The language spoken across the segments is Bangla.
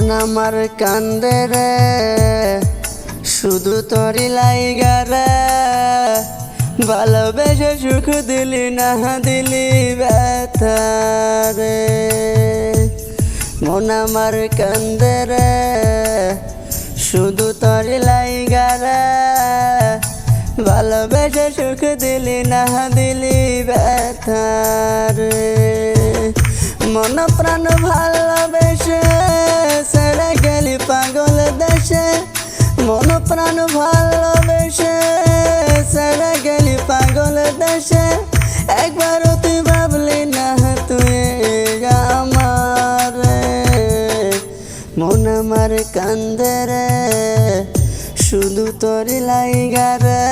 মন আমার কান্দে রে শুধু তোরি লাইগা রে ভালোবেসে সুখ দিলি না দিলি ব্যথা রে মন আমার কান্দে রে শুধু তোরি লাইগা রে ভালোবেসে সুখ দিলি না দিলি ব্যথা রে মন প্রাণ ভালোবেসে ছেড়ে গেলি পাগল দেশে মন প্রাণ ভালোবেসে ছেড়ে গেলি পাগল দেশে একবারও তুই ভাবলি না তুই আমার মন আমার কান্দে রে শুধু তোরি লাইগা রে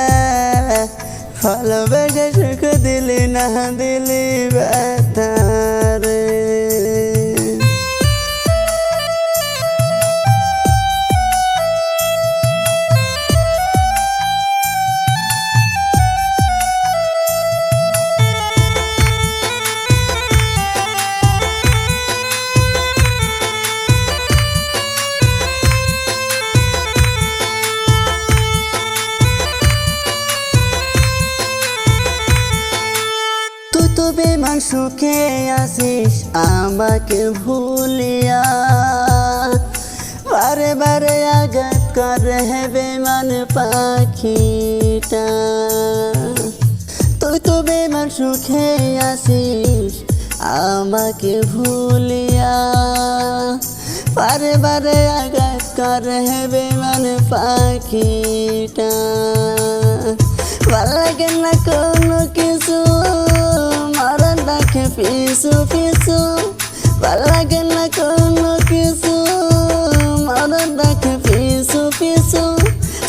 ভালোবেসে সুখ দিলি না দিলি ব্যথা রে তুই বেমান সুখে আসিস আমাকে ভুলিয়া বারে বারে আঘাত করে বেমান পাখিটা তুই তো বেমান সুখে আসিস আমাকে ভুলিয়া বারে বারে আঘাত করে বেমান পাখিটা ভাল লাগে না কোনো কিছু মারার ডাকে পিছু পিছু ভাল লাগে না কোনো কিছু মারার ডাকে পিছু পিছু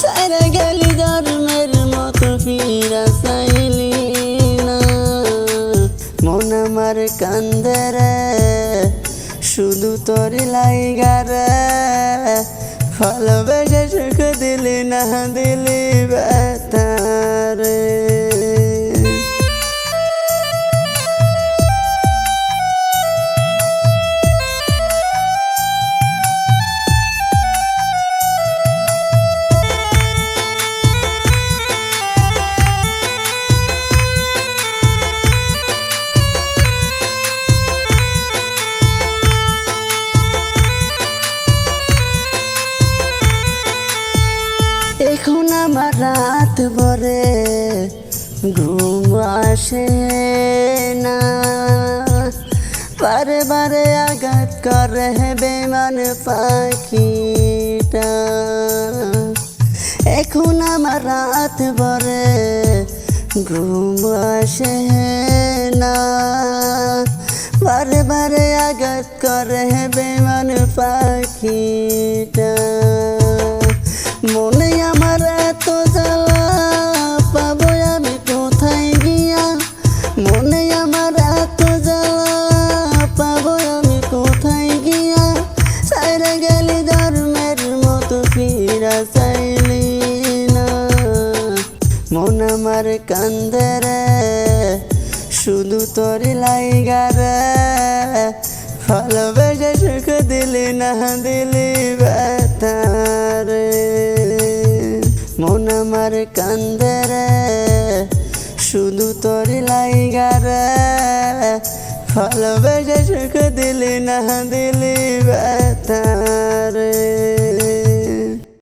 সাইরা গেলি জন্মের মতো ফিরা চাইলি না মন আমার কান্দে রে শুধু তোরি লাইগা রে ভালোবেসে সুখ দিলি না দিলি ব্যথা রে এখন আমার রাত ভরে ঘুম আসে না বারে বারে আঘাত করে বেমান পাখিটা এখন আমার রাত ভরে ঘুম আসে না বারে বারে আঘাত করে বেমান পাখিটা মনে আমার এত জ্বালা পাবো আমি কোথায় গিয়া মনে আমার এত জ্বালা পাবো আমি কোথায় গিয়া সাইরা গেলি ধর্মের মতো ফিরা চাইলি না মন আমার কান্দে রে শুধু তোরি লাইগা রে ভালোবেসে সুখ দিলি না দিলি ব্যথা রে মন আমার কান্দে রে শুধু তোরি লাইগা রে ভালোবেসে সুখ দিলি না দিলি ব্যথা রে।